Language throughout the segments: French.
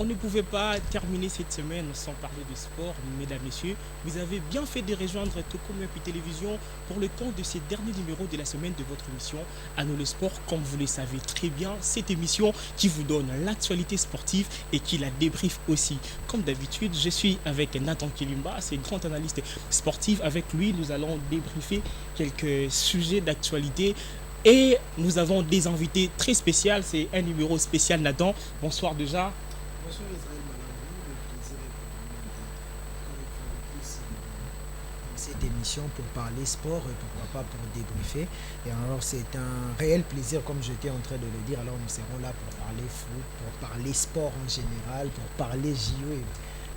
On ne pouvait pas terminer cette semaine sans parler de sport, mesdames, messieurs. Vous avez bien fait de rejoindre Tokomo Puis Télévision pour le compte de ces derniers numéros de la semaine de votre émission À nous le sport. Comme vous le savez très bien, cette émission qui vous donne l'actualité sportive et qui la débriefe aussi. Comme d'habitude, je suis avec Nathan Kilimba, c'est grand analyste sportif. Avec lui, nous allons débriefer quelques sujets d'actualité. Et nous avons des invités très spéciaux. C'est un numéro spécial, Nathan. Bonsoir déjà. Bonsoir Israël Malambou, le plaisir est pour nous d'être avec vous dans cette émission pour parler sport et pourquoi pas pour débriefer. Et alors c'est un réel plaisir, comme j'étais en train de le dire. Alors nous serons là pour parler foot, pour parler sport en général, pour parler JO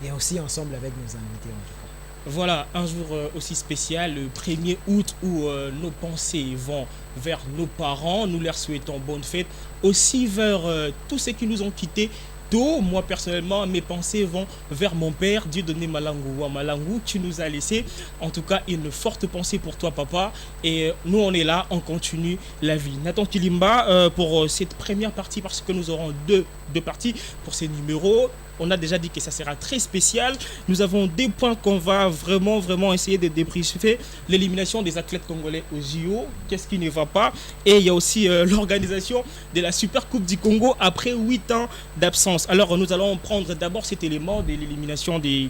et aussi ensemble avec nos invités en tout cas. Voilà, un jour aussi spécial, le 1er août, où nos pensées vont vers nos parents. Nous leur souhaitons bonne fête. Aussi vers tous ceux qui nous ont quittés. Moi personnellement, mes pensées vont vers mon père, Dieudonné Malangou. Malangou, tu nous as laissé en tout cas une forte pensée pour toi, papa. Et nous, on est là, on continue la vie. Nathan Kilimba, pour cette première partie, parce que nous aurons deux parties pour ces numéros. On a déjà dit que ça sera très spécial. Nous avons des points qu'on va vraiment essayer de débriefer. L'élimination des athlètes congolais au JO, qu'est-ce qui ne va pas? Et il y a aussi l'organisation de la Super Coupe du Congo après 8 ans d'absence. Alors nous allons prendre d'abord cet élément de l'élimination des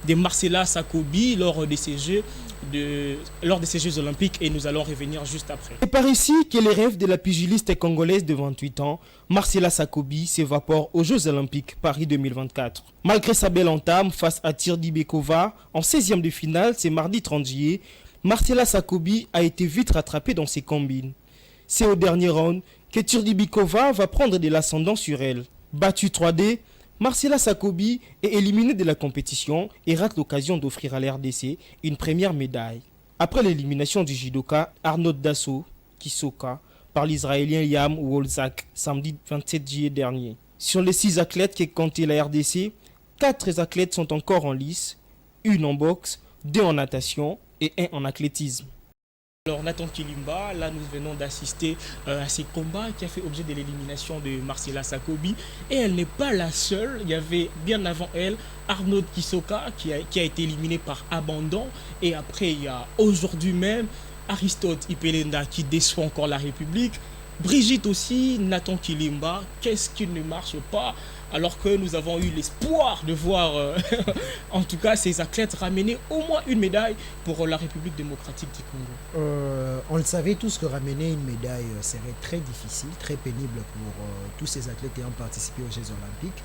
Marcela Sakobi lors de ces Jeux. Lors de ces Jeux Olympiques, et nous allons revenir juste après. C'est par ici que les rêves de la pugiliste congolaise de 28 ans, Marcela Sakobi, s'évaporent aux Jeux Olympiques Paris 2024. Malgré sa belle entame face à Tirdi Bekova, en 16e de finale, c'est mardi 30 juillet, Marcela Sakobi a été vite rattrapée dans ses combines. C'est au dernier round que Tirdi Bekova va prendre de l'ascendant sur elle. Battue 3D, Marcela Sakobi est éliminée de la compétition et rate l'occasion d'offrir à l'RDC une première médaille. Après l'élimination du judoka Arnaud Dasso Kisoka par l'Israélien Yam Wolzak samedi 27 juillet dernier. Sur les 6 athlètes qui comptaient la RDC, 4 athlètes sont encore en lice, 1 en boxe, 2 en natation et 1 en athlétisme. Alors Nathan Kilimba, là nous venons d'assister à ces combats qui a fait objet de l'élimination de Marcela Sakobi. Et elle n'est pas la seule, il y avait bien avant elle Arnaud Kisoka qui a été éliminé par abandon. Et après il y a aujourd'hui même Aristote Ipelenda qui déçoit encore la République. Brigitte aussi, Nathan Kilimba, qu'est-ce qui ne marche pas? Alors que nous avons eu l'espoir de voir en tout cas ces athlètes ramener au moins une médaille pour la République démocratique du Congo. On le savait tous que ramener une médaille serait très difficile, très pénible pour tous ces athlètes ayant participé aux Jeux Olympiques.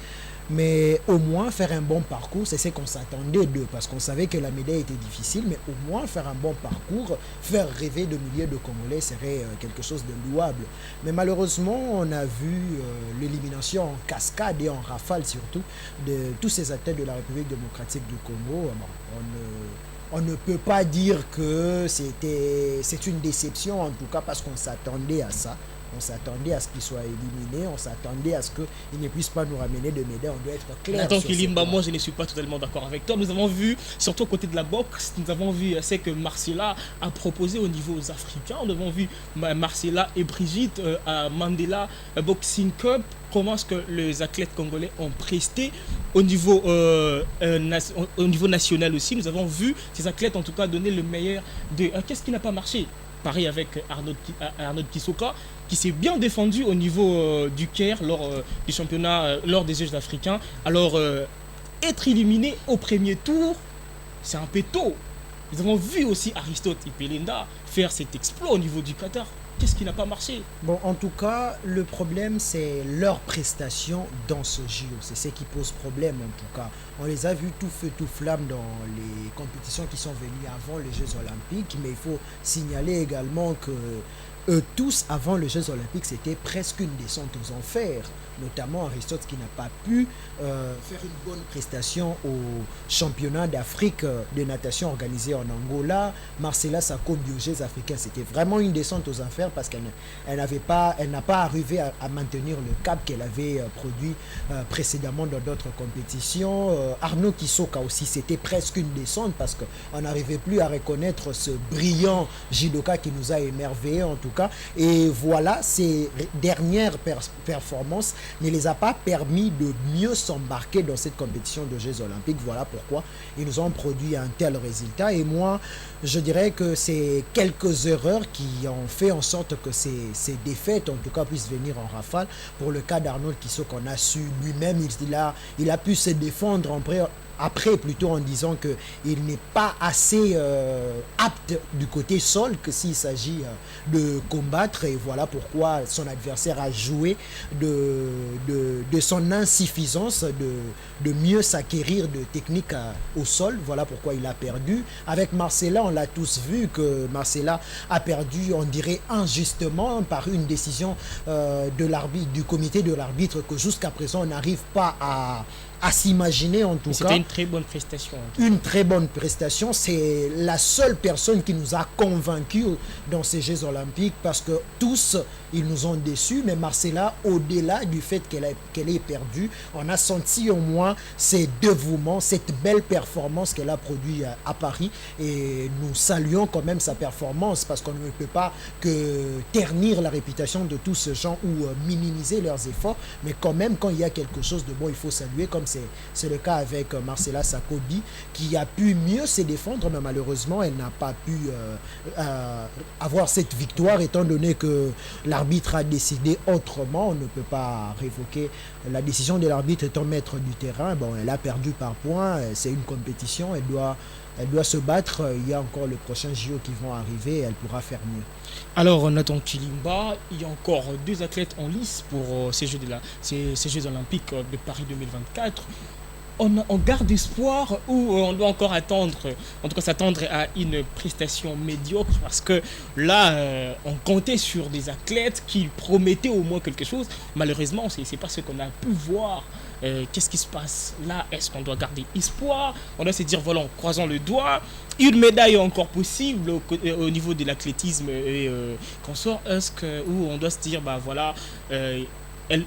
Mais au moins faire un bon parcours, c'est ce qu'on s'attendait d'eux, parce qu'on savait que la médaille était difficile, mais au moins faire un bon parcours, faire rêver de milliers de Congolais serait quelque chose de louable. Mais malheureusement, on a vu l'élimination en cascade et en rafale surtout de tous ces athlètes de la République démocratique du Congo. On ne peut pas dire que c'est une déception, en tout cas parce qu'on s'attendait à ça. On s'attendait à ce qu'il soit éliminé, on s'attendait à ce qu'il ne puisse pas nous ramener de médailles, on doit être clair. Nathan Kilimba, moi je ne suis pas totalement d'accord avec toi. Nous avons vu, surtout au côté de la boxe, nous avons vu ce que Marcela a proposé au niveau africain. Nous avons vu Marcela et Brigitte à Mandela Boxing Cup. Comment est-ce que les athlètes congolais ont presté au niveau national aussi. Nous avons vu ces athlètes en tout cas donner le meilleur de... Qu'est-ce qui n'a pas marché? Pareil avec Arnaud Kisoka, qui s'est bien défendu au niveau du Caire lors du championnat, lors des Jeux africains. Alors, être éliminé au premier tour, c'est un peu tôt. Nous avons vu aussi Aristote Ipelenda faire cet exploit au niveau du Qatar. Qu'est-ce qui n'a pas marché? Bon, en tout cas, le problème, c'est leur prestation dans ce JO. C'est ce qui pose problème, en tout cas. On les a vus tout feu, tout flamme dans les compétitions qui sont venues avant les Jeux Olympiques. Mais il faut signaler également que eux tous, avant les Jeux Olympiques, c'était presque une descente aux enfers. Notamment Aristote qui n'a pas pu faire une bonne prestation au championnat d'Afrique de natation organisé en Angola. Marcela Sakobi aux Jeux africains, c'était vraiment une descente aux enfers parce qu'elle n'a pas arrivé à maintenir le cap qu'elle avait produit précédemment dans d'autres compétitions. Arnaud Kisoka aussi, c'était presque une descente parce qu'on n'arrivait plus à reconnaître ce brillant judoka qui nous a émerveillés. En tout cas. Et voilà, ces dernières performances ne les a pas permis de mieux s'embarquer dans cette compétition de Jeux Olympiques. Voilà pourquoi ils nous ont produit un tel résultat. Et moi, je dirais que c'est quelques erreurs qui ont fait en sorte que ces défaites, en tout cas, puissent venir en rafale. Pour le cas d'Arnold Kisso, qu'on a su lui-même, il a pu se défendre après plutôt en disant qu'il n'est pas assez apte du côté sol que s'il s'agit de combattre, et voilà pourquoi son adversaire a joué de son insuffisance de mieux s'acquérir de techniques au sol. Voilà pourquoi il a perdu. Avec Marcela, on l'a tous vu que Marcela a perdu, on dirait injustement, par une décision de l'arbitre, du comité de l'arbitre, que jusqu'à présent on n'arrive pas à s'imaginer en tout cas. C'était une très bonne prestation. Une très bonne prestation. C'est la seule personne qui nous a convaincus dans ces Jeux Olympiques, parce que tous, ils nous ont déçus. Mais Marcela, au-delà du fait qu'elle ait perdu, on a senti au moins ses dévouements, cette belle performance qu'elle a produite à Paris. Et nous saluons quand même sa performance, parce qu'on ne peut pas que ternir la réputation de tous ces gens ou minimiser leurs efforts. Mais quand même, quand il y a quelque chose de bon, il faut saluer, comme c'est le cas avec Marcela Sakobi, qui a pu mieux se défendre, mais malheureusement elle n'a pas pu avoir cette victoire, étant donné que l'arbitre a décidé autrement. On ne peut pas révoquer la décision de l'arbitre étant maître du terrain. Bon, elle a perdu par points, c'est une compétition, elle doit se battre. Il y a encore le prochain JO qui vont arriver, elle pourra faire mieux. Alors Nathan Chilimba, il y a encore 2 athlètes en lice pour ces Jeux Olympiques de Paris 2024. On garde espoir ou on doit encore attendre, en tout cas s'attendre à une prestation médiocre, parce que là, on comptait sur des athlètes qui promettaient au moins quelque chose. Malheureusement, c'est pas ce qu'on a pu voir. Qu'est-ce qui se passe là? Est-ce qu'on doit garder espoir? On doit se dire, voilà, croisons le doigt. Une médaille est encore possible au niveau de l'athlétisme et consort. Où on doit se dire, bah voilà,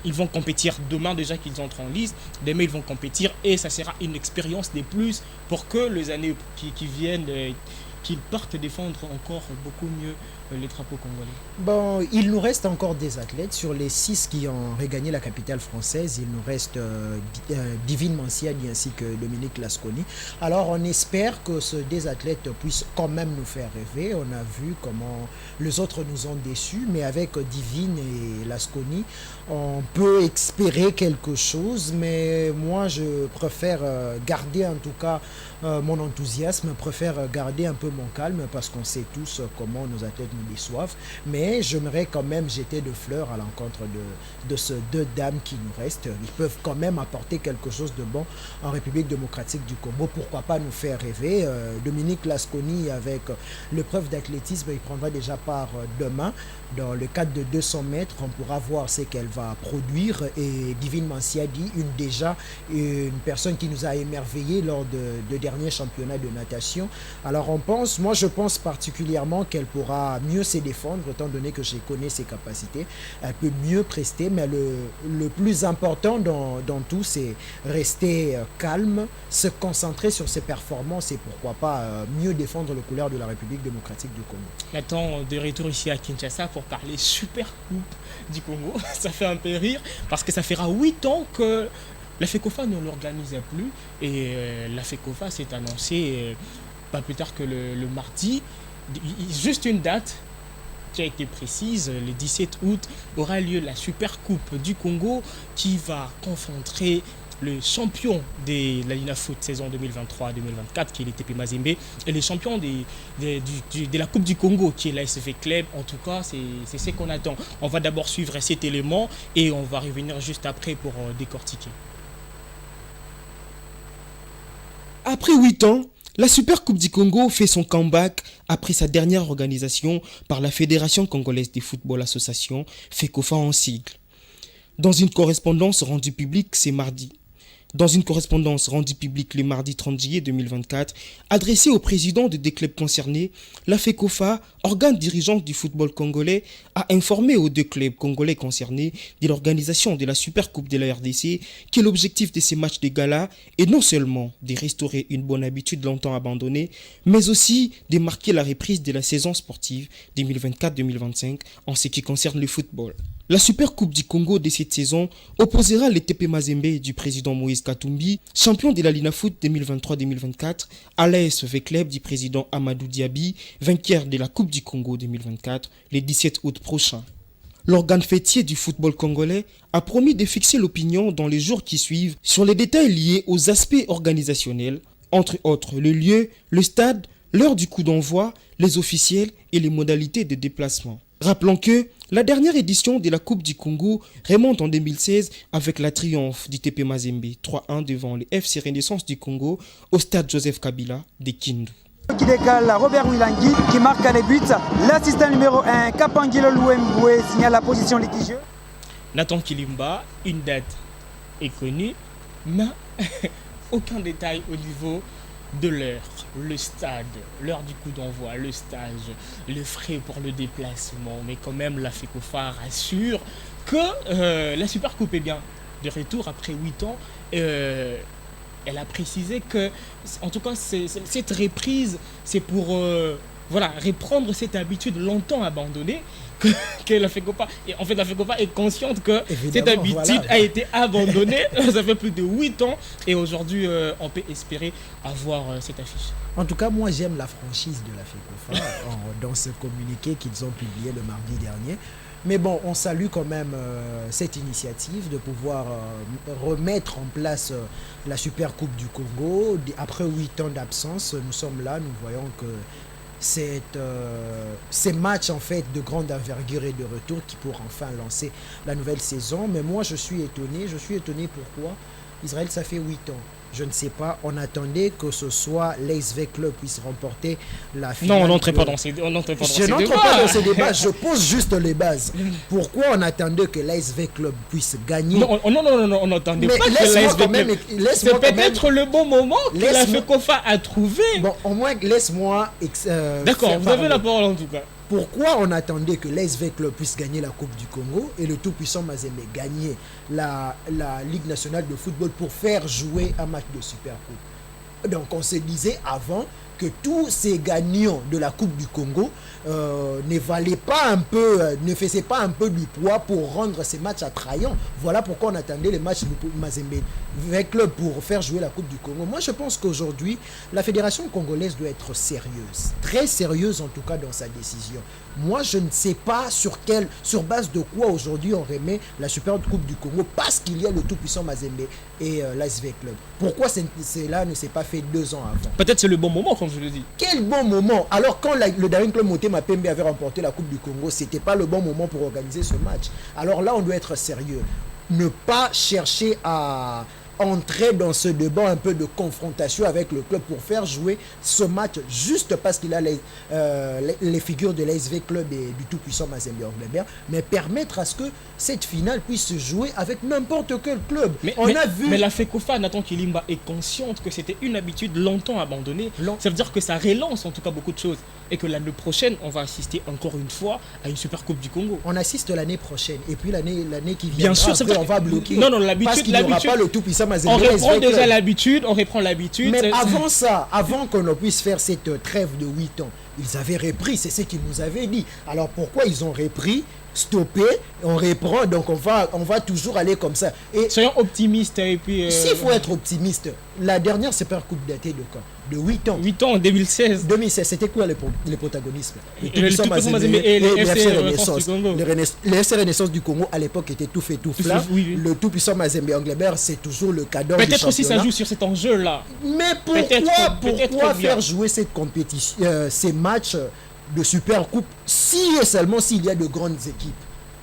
ils vont compétir demain déjà qu'ils entrent en liste. Demain, ils vont compétir et ça sera une expérience de plus pour que les années qui viennent, qu'ils partent défendre encore beaucoup mieux les drapeaux congolais. Bon, il nous reste encore des athlètes. Sur les 6 qui ont regagné la capitale française, il nous reste Divine Manciadi ainsi que Dominique Lasconi. Alors on espère que des athlètes puissent quand même nous faire rêver. On a vu comment les autres nous ont déçus, mais avec Divine et Lasconi, on peut espérer quelque chose. Mais moi, je préfère garder en tout cas mon enthousiasme, préfère garder un peu mon calme, parce qu'on sait tous comment nos athlètes nous déçoivent. Mais j'aimerais quand même jeter de fleurs à l'encontre de ces 2 dames qui nous restent. Ils peuvent quand même apporter quelque chose de bon en République démocratique du Congo. Pourquoi pas nous faire rêver? Dominique Lasconi, avec l'épreuve d'athlétisme, il prendra déjà part demain. Dans le cadre de 200 mètres, on pourra voir ce qu'elle va produire. Et Divine Manciadi, une personne qui nous a émerveillés lors de derniers championnats de natation. Alors moi je pense particulièrement qu'elle pourra mieux se défendre, étant donné que je connais ses capacités. Elle peut mieux prester, mais le plus important dans tout, c'est rester calme, se concentrer sur ses performances et pourquoi pas mieux défendre les couleurs de la République démocratique du Congo. Maintenant, de retour ici à Kinshasa pour parler Super Coupe du Congo. Ça fait un peu rire parce que ça fera 8 ans que la FECOFA ne l'organisait plus, et la FECOFA s'est annoncée pas plus tard que le mardi. Juste une date qui a été précise, le 17 août aura lieu la Super Coupe du Congo qui va confronter le champion de la Lina Foot saison 2023-2024 qui est le TP Mazembe, et le champion de la Coupe du Congo qui est la SV Club. En tout cas, c'est ce qu'on attend. On va d'abord suivre cet élément et on va revenir juste après pour décortiquer. Après 8 ans, la Super Coupe du Congo fait son comeback après sa dernière organisation par la Fédération congolaise de football association, FECOFA en sigle. Dans une correspondance rendue publique ce mardi, Dans une correspondance rendue publique le mardi 30 juillet 2024, adressée au président des clubs concernés, la FECOFA, organe dirigeant du football congolais, a informé aux 2 clubs congolais concernés de l'organisation de la Super Coupe de la RDC que l'objectif de ces matchs de gala est non seulement de restaurer une bonne habitude longtemps abandonnée, mais aussi de marquer la reprise de la saison sportive 2024-2025 en ce qui concerne le football. La Super Coupe du Congo de cette saison opposera les TP Mazembe du président Moïse Katumbi, champion de la Lina Foot 2023-2024, à l'ASV Club du président Amadou Diaby, vainqueur de la Coupe du Congo 2024, le 17 août prochain. L'organe fêtier du football congolais a promis de fixer l'opinion dans les jours qui suivent sur les détails liés aux aspects organisationnels, entre autres le lieu, le stade, l'heure du coup d'envoi, les officiels et les modalités de déplacement. Rappelons que la dernière édition de la Coupe du Congo remonte en 2016 avec la triomphe du TP Mazembe 3-1 devant le FC Renaissance du Congo au stade Joseph Kabila de Kindu. Qui décale Robert Wilangui qui marque les buts. L'assistant numéro 1, Kapangilo Louemboué, signale la position litigieuse. Nathan Kilimba, une date est connue, mais aucun détail au niveau de l'heure, le stade, l'heure du coup d'envoi, le stage, le frais pour le déplacement. Mais quand même, la FECOFA rassure que la Super Coupe est bien de retour après 8 ans. Elle a précisé que, en tout cas, cette reprise, c'est pour reprendre cette habitude longtemps abandonnée que la FECOFA. Et en fait, la FECOFA est consciente que cette habitude a été abandonnée. Ça fait plus de 8 ans. Et aujourd'hui, on peut espérer avoir cette affiche. En tout cas, moi, j'aime la franchise de la FECOFA dans ce communiqué qu'ils ont publié le mardi dernier. Mais bon, on salue quand même cette initiative de pouvoir remettre en place la Super Coupe du Congo. Après 8 ans d'absence, nous sommes là, nous voyons que ces matchs en fait de grande envergure et de retour qui pourront enfin lancer la nouvelle saison. Mais moi, je suis étonné pourquoi Israël, ça fait 8 ans. Je ne sais pas, on attendait que ce soit l'ASV Club puisse remporter la finale. Non, on n'entrait pas dans ces débats. Je n'entre pas dans ces débats, je pose juste les bases. Pourquoi on attendait que l'ASV Club puisse gagner? Non, on n'attendait pas que l'ASV Club... C'est peut-être le bon moment que la FECOFA a trouvé. Bon, au moins, laisse-moi... D'accord, vous avez la parole en tout cas. Pourquoi on attendait que l'ASV Club puisse gagner la Coupe du Congo et le tout-puissant Mazembe gagner la Ligue nationale de football pour faire jouer un match de Super Coupe? Donc on se disait avant que tous ces gagnants de la Coupe du Congo ne valaient pas un peu, ne faisaient pas un peu du poids pour rendre ces matchs attrayants. Voilà pourquoi on attendait les matchs de Mazembe avec Club pour faire jouer la Coupe du Congo. Moi, je pense qu'aujourd'hui, la fédération congolaise doit être sérieuse, très sérieuse en tout cas dans sa décision. Moi, je ne sais pas sur base de quoi aujourd'hui on remet la Super Coupe du Congo parce qu'il y a le tout-puissant Mazembe et l'ASV Club. Pourquoi cela ne s'est pas fait 2 ans avant? Peut-être c'est le bon moment, comme je le dis. Quel bon moment? Alors quand le Daring Club Motema Pembe avait remporté la Coupe du Congo, c'était pas le bon moment pour organiser ce match. Alors là, on doit être sérieux. Ne pas chercher à entrer dans ce débat un peu de confrontation avec le club pour faire jouer ce match juste parce qu'il a les figures de l'ASV Club et du tout-puissant Mazembe Anglebert, mais permettre à ce que cette finale puisse se jouer avec n'importe quel club. Mais la FECOFA, Nathan Kilimba, est consciente que c'était une habitude longtemps abandonnée. Ça veut dire que ça relance en tout cas beaucoup de choses et que l'année prochaine, on va assister encore une fois à une Super Coupe du Congo. On assiste l'année prochaine et puis l'année qui vient. Bien sûr, après, on va bloquer. Non, l'habitude, parce qu'il n'y aura pas le tout-puissant Mazembe. On reprend déjà l'habitude, Mais avant ça, avant qu'on puisse faire cette trêve de 8 ans, ils avaient repris, c'est ce qu'ils nous avaient dit. Alors pourquoi ils ont repris, stoppé, on reprend, donc on va toujours aller comme ça. Et soyons optimistes et puis... S'il faut être optimiste, la dernière Super Coupe datée de quand? De 8 ans. 8 ans en 2016. 2016, c'était quoi les protagonistes? Le FC Renaissance du Congo. Le FC Renaissance du Congo, à l'époque, était tout fait, tout flamme. Le tout-puissant Mazembe Anglebert, c'est toujours le cadeau du championnat. Peut-être aussi ça joue sur cet enjeu-là. Mais pourquoi faire jouer cette compétition, ces matchs de Super Coupe, si et seulement s'il y a de grandes équipes?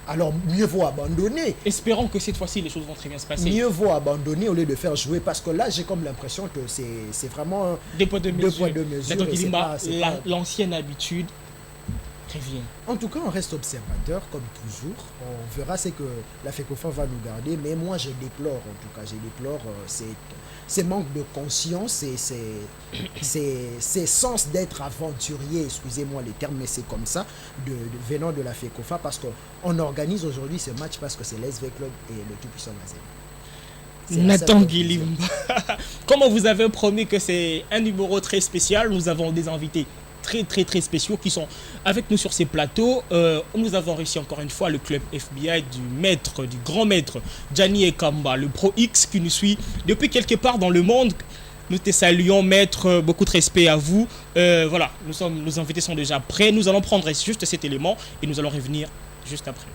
Alors mieux vaut abandonner. Espérons que cette fois-ci les choses vont très bien se passer. Mieux vaut abandonner au lieu de faire jouer, parce que là j'ai comme l'impression que c'est vraiment deux poids deux mesures. L'ancienne habitude Très bien. En tout cas, on reste observateur, comme toujours. On verra ce que la FECOFA va nous garder. Mais moi, je déplore, en tout cas, je déplore ces manques de conscience et ces sens d'être aventurier, excusez-moi les termes, mais c'est comme ça, venant de la FECOFA, parce qu'on organise aujourd'hui ce match parce que c'est l'SV Club et le tout-puissant Mazembe. Nathan Guilimba, comme on vous avait promis que c'est un numéro très spécial, nous avons des invités très spéciaux qui sont avec nous sur ces plateaux. Nous avons réussi encore une fois le club FBI du grand maître Gianni Ekamba, le Pro X qui nous suit depuis quelque part dans le monde. Nous te saluons, maître, beaucoup de respect à vous. Voilà, nos invités sont déjà prêts. Nous allons prendre juste cet élément et nous allons revenir juste après.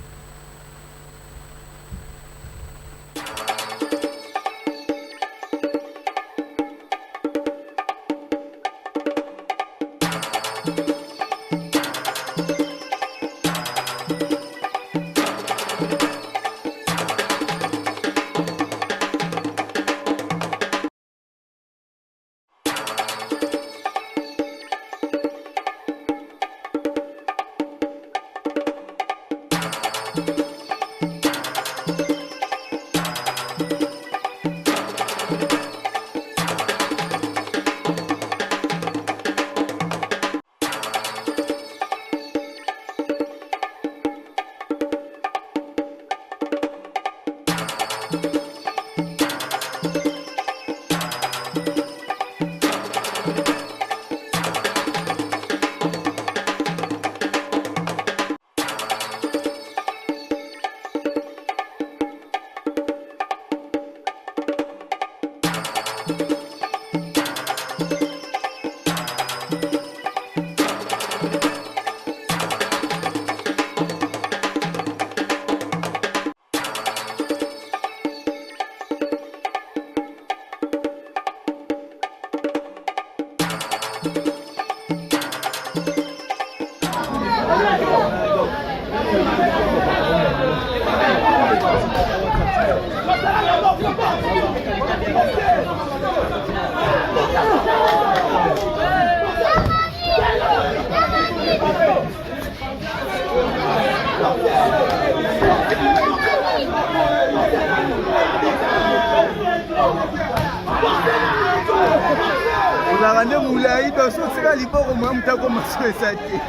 Uzakande mulai doso sika lipoko mwa mutako maswesa te.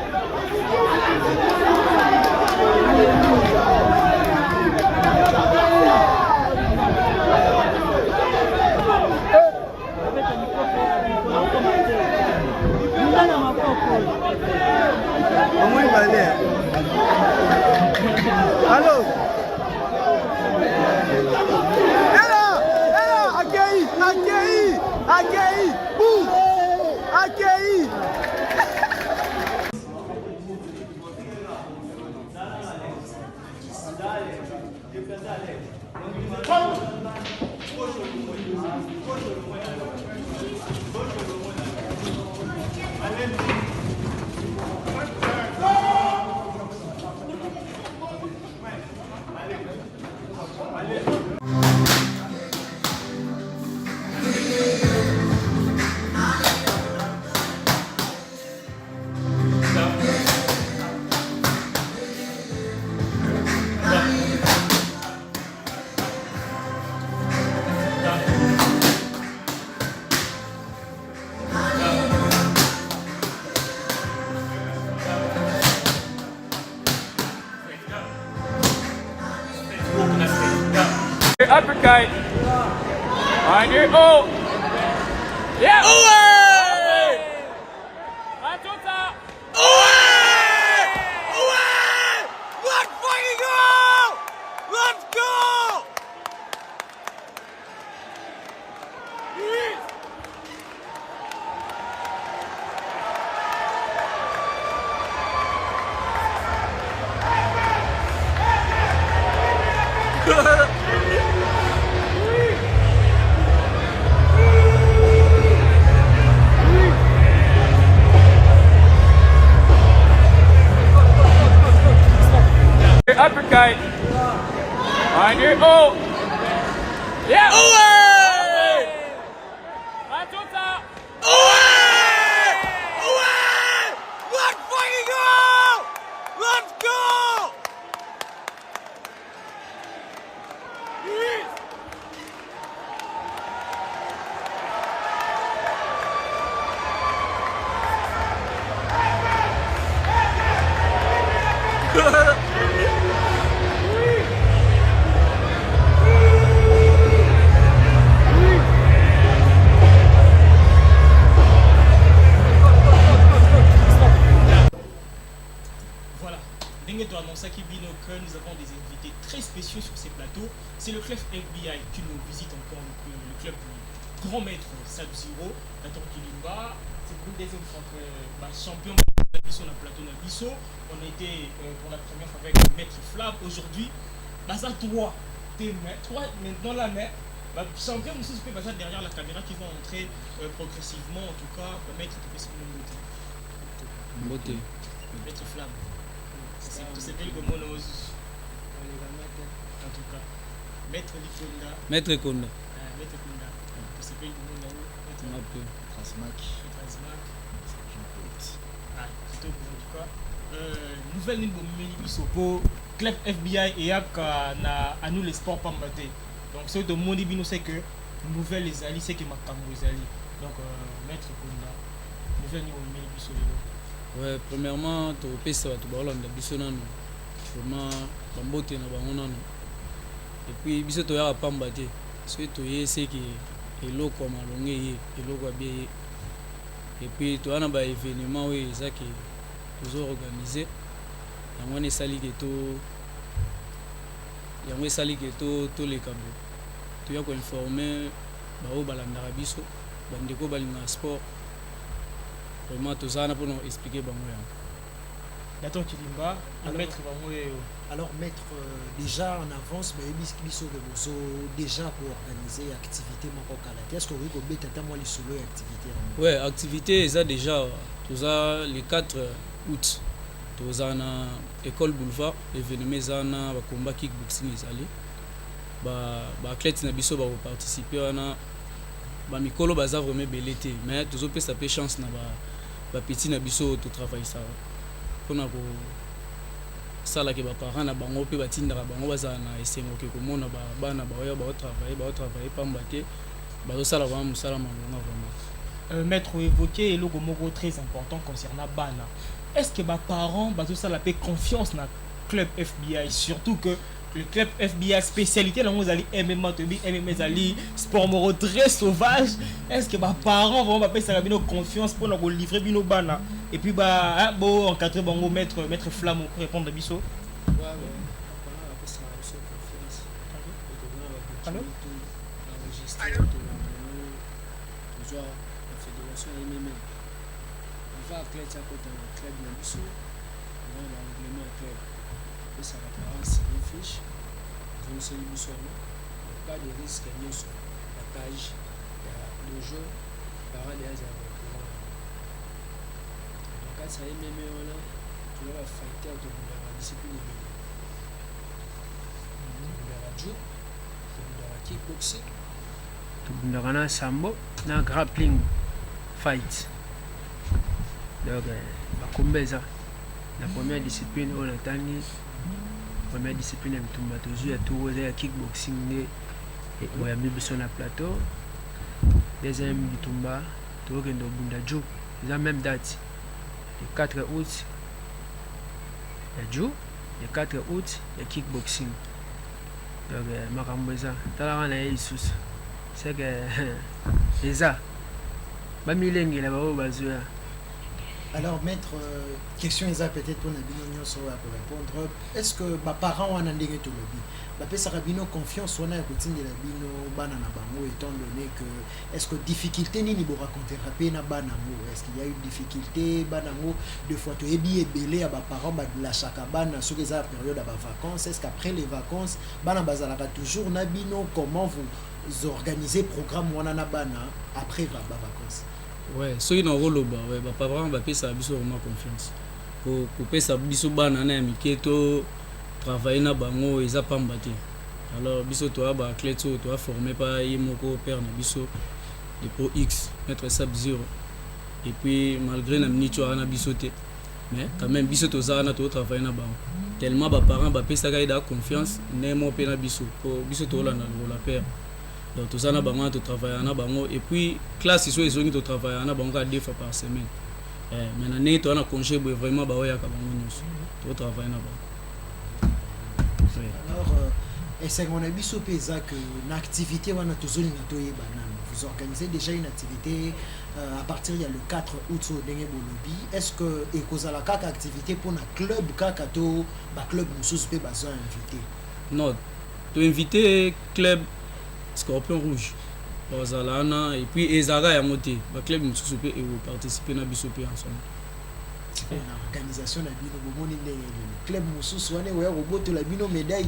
Allô? Accueilli! Bouh! Accueilli! Uppercut. On your oh. Yeah. Away. On to top. Away. Away. Let's fucking go. Let's go. Uppercut. On your oh. Yeah. Away. On to top. Away. Away. Let's fucking go. plateau. C'est le club FBI qui nous visite encore le club du grand maître Sub-Zero. Nathan Kilimba, c'est pour une deuxième fois que champion de la plateau de Bisso. On était pour la première fois avec le maître Flav. Aujourd'hui, ça 3 maintenant la main. Champion, nous sommes derrière la caméra qui vont entrer progressivement, en tout cas, pour mettre tout ce qu'on beauté. Maître Flamme. C'est tel que mon ose. En tout cas. Maître Likonda. Maître Konda. Maître Konda. C'est tel que mon ose. Transmac. C'est tout en tout cas. Nouvelle ligne de Mélibisopo. Club FBI et à nous les sports pas maté. Donc ce de mon début nous c'est que nouvelle les alliés c'est que ma camo les alliés. Donc maître Konda. Nouvelle niveau de Mélibisopo. Ouais, premièrement, tu peux ça, tu vas Hollande, bisonano. Vraiment, bambote na bangonano. Et puis biso to ya pambate. Ce to yé c'est que eloko malongé yé, eloko bien. Et puis tu as un événement oui, ça qui toujours organisé. Yango ne sali que to les cabo. Tu as ko informer ba o balanda biso, bandeko balinga sport. Vraiment tout ça pour nous expliquer bango ya. Nathan Kilimba, maître bango yo. Alors maître déjà en avance mais biso de déjà pour organiser activité moko kala. Est-ce que vous pouvez tata moi les solo activité? Ouais, activité ça déjà tout ça le 4 août. Tout ça na école boulevard événement ça na ba combat kickboxing ezali. Ba athlète na biso ba participer na ba mikolo baza vraiment belete mais toujours peut ça peut chance na ba petit na biso to travail ça. Pona ko sala ke ba parents na bango pe batindaka bango baza na esengo ke ko mona ba bana ba oya ba travailler pambate ba to sala ba musala malonga vraiment. Maître évoqué et logo moko très important concernant bana. Est-ce que ba parents ba to sala pe confiance na club FBI surtout que le club FBI spécialité là vous allez MMA allez sport moro très sauvage. Est-ce que ba parents vont pas ça bino confiance pour nous livrer bino bana et puis bah bon encadrer bango maître Flamme pour répondre à biso. Ouais parents va ça confiance. Allô enregistrer toujours la fédération MMA. Il va athlète à côté de club de biso dans le règlement club. Et ça va faire une fiche. Donc c'est une mission. Pas de risque ni sur la page. Le jeu par des hasards. Donc quand ça est même là, tu vas fighter de la discipline de la jiu, de la kickboxing, de la sambo, na grappling fight. Donc la combat ça. La première discipline on attend première discipline ya bitumba tozwi ya tour ya kickboxing et oyambi biso na plateau. Deuxième bitumba tokende obunda jiu eza même date le 4 août ya jiu le 4 août ya kickboxing. Donc makambo eza talaka na ye lisusu c'est que eza bamilengela bao bazwa. Alors maître question eza peut-être pour nabino nyonso ya ko répondre. Est-ce que ba parents wana ndenge to lobi ba pesa bino confiance wana ya kotindela bino bana na bango étant donné que est-ce que difficulté nini bo raconter rapé na bana mo est-ce qu'il y a eu difficulté bana mo deux fois to ebi ebele ya ba parents ba la chaka bana sur les période de vacances est-ce qu'après les vacances bana bazalaka toujours na bino comment vous organisez programme wana na bana après ba vacances? Ouais, ceux qui ont rôle ouais, bah pas vraiment, bah ça biso vraiment confiance. Pour ça biso bana na miketo travailler na bango ils a pas mbatté. Alors biso toi bah cléto toi formé par yemoko père na biso de Pro X mettre Sub-Zero. Et puis malgré na mini na biso té mais quand même biso to za na to travailler na bango. Tellement bah parents bah ça ga confiance né mo pe na biso pour biso to la na la père. Donc tout ça na bango to travailler na bango et puis classe ils ont to travailler na bango 2 fois par semaine. Mais na né to na congé vraiment ba oya ka bango nyonso to travailler na bango. Alors est-ce qu'on a biso pesa que une activité wana tozoli na toye banana vous organisez déjà une activité à partir il y a le 4 août au Dengue Bolobi. Est-ce que ekozala kaka activité pour na club kaka to ba club mususu pe bazo invité? Non tu invité club Scorpion Rouge Bazalana et puis Ezara ya moté ba club mususu pe et participer na biso pe ensemble organisation na bino bomoni le club mususu wane oya roboto la bino médaille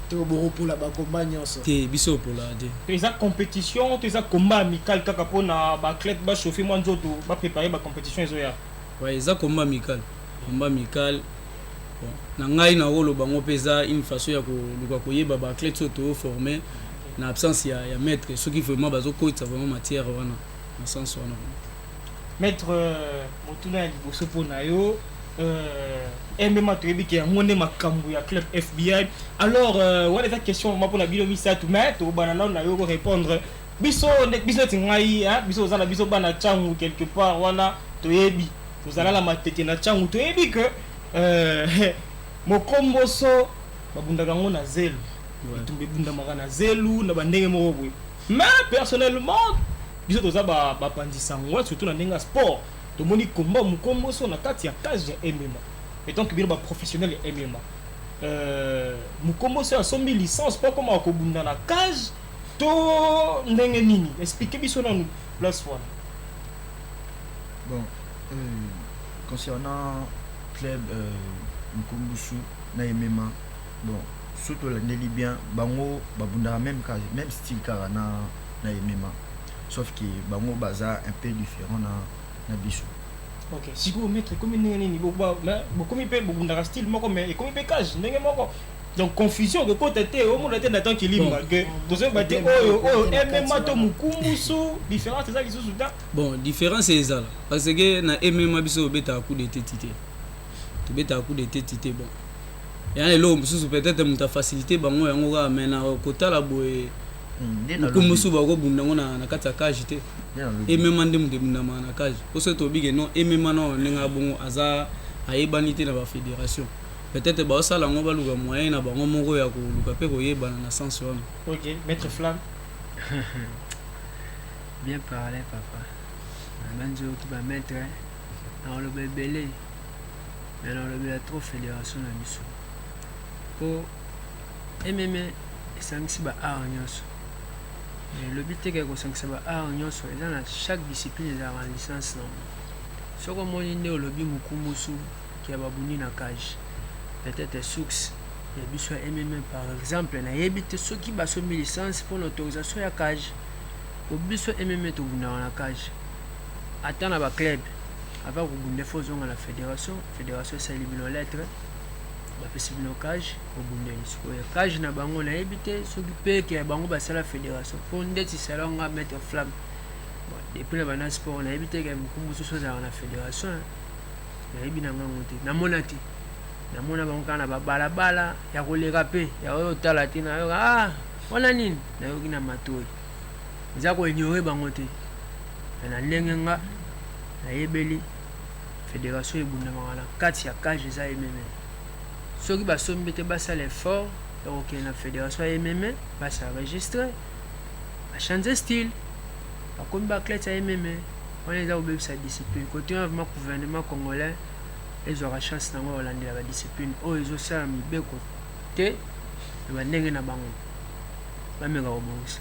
te boro pour la combat nyonso te biso pour la de eza compétition eza combat amical kaka pona ba club ba chauffer moi nzoto ba préparer ba compétition ezoya ouais eza combat amical na ngai na rolo bango pesa une façon ya ko luka koyeba ba club soto former na absence ya maître ce qui vraiment bazo coach vraiment matière wana na sens wana maître motuna liboso pona yo MMA toyebi ke ngonde makambo ya club FBI alors wana eza question ma pona bilo misatu mais to banana na yo ko répondre biso tingai biso zana biso bana changu quelque part wana toyebi tozala la matete na changu toyebi que mokomboso babundaka ngo na zelu tumbe bunda makana zelu na bandenge moko boye mais personnellement biso toza bapandisa ngo surtout na ndenge sport tomoni combat mokomboso na kati ya cage ya MMA et donc bino ba professionnel ya MMA mokomboso asombi licence pas comment akobunda na cage to ndenge nini expliquez biso na nous place wana bon concernant club Mukumbusu na MMA bon surtout la bien bango babunda même style car na MMA sauf que bango baza un peu différent na biso. OK si vous mettre comme nini comme pe babunda style moko mais comme pe cage ndenge moko donc confusion que côté té au monde d'attendre qu'il limba que vous avez battu MMA to Mukumbusu différence c'est ça qui se souda bon différence c'est ça parce que na MMA biso beta coup de tête tu beta coup de tête bon yana lo mususu peut-être muta facilité bango yango ga mena kota la boye Mukumbusu ba ko bunda ngona na kata cage te MMA ndem de bunda na cage oso to bige non MMA non ninga bongo aza ayebanité na ba fédération peut-être ba osala ngo ba luka moyen na bango moko ya ko luka pe ko yebana na sens wana. OK maître Flamme bien parlé papa manzo qui va mettre dans le bébé mais alors le trop fédération na biso po MMA esangisi ba art nyonso mais le but est que esangisi ba art nyonso eza na chaque discipline eza en licence non soko moni nde olobi Mukumbusu qui a babuni na cage peut-être sux ya biso ya MMA par exemple na yebite soki basomi licence pour l'autorisation ya cage po biso MMA to bunda na cage atana ba club avant que vous ne fassiez la fédération c'est libéré lettre la possible cage au bunde la cage na bango na éviter ce qui peut que bango ba la fédération pour ndeti salon à mettre Flamme depuis le banana sport on a évité que Mukumbusu soit dans la fédération na ebina ngangote na monati na mona bango kana ba balabala ya koleka pe ya otala tina yo wana nini na yo kina matoi za ko ignorer bango te na ndenge nga na yebeli fédération ebunda mangala kati ya cage za MMA soki basombi te basala effort donc na fédération ya MMA basa enregistrer ba changer style bakomi baklete ya MMA wana eza kobebisa discipline côté vraiment gouvernement congolais ezwaka chance nango olandela badiscipline oyo ezosala mibeko te na bandenge na bango bameka kobongisa.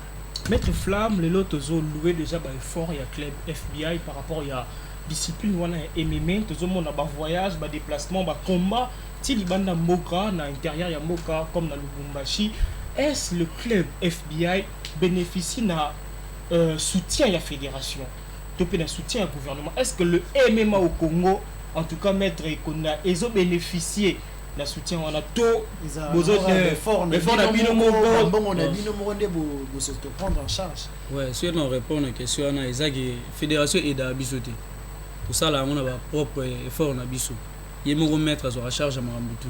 Maître Flamme lelo tozolouer déjà ba effort ya club FBI par rapport ya discipline wana ya MMA tozomona ba voyage ba déplacement ba combat ti libanda mboka na intérieur ya mboka comme na Lubumbashi. Est-ce le club FBI bénéficie na soutien ya fédération to pe na soutien ya gouvernement? Est-ce que le MMA au Congo en tout cas maître Ekonda ezo bénéficier la soutien on a tout besoin d'effort na bino moko bon na bino moko nde bo se prendre en charge. Ouais si on répond à la question na ezaki fédération eda biso te pour ça là on a ba propre effort na biso ye moko mettre sur la charge à Marambutu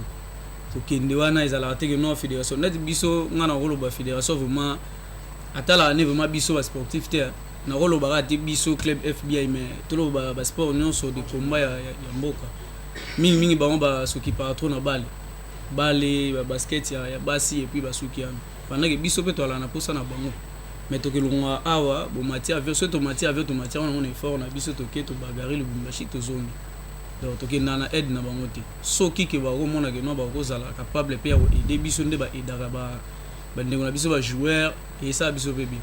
pour kende wana ezala te que non fédération net biso ngana rolo ba fédération vraiment atala ne vraiment biso ba sportif te na rolo ba te biso club FBI mais tout le ba sport non sur des combats ya mboka mingi bango ba soki par trop na balle ba basket ya basi et puis ba soki ya pendant que biso pe to ala na posa na bango mais to ke longa awa bo matière avec ce to matière on est fort na biso to ke to bagari le Lubumbashi to zone donc to ke na aide na bango te soki ke ba ko mona ke no ba ko zala capable pe ya aider biso nde ba aidera bandeko na biso ba joueur et ça biso bébé.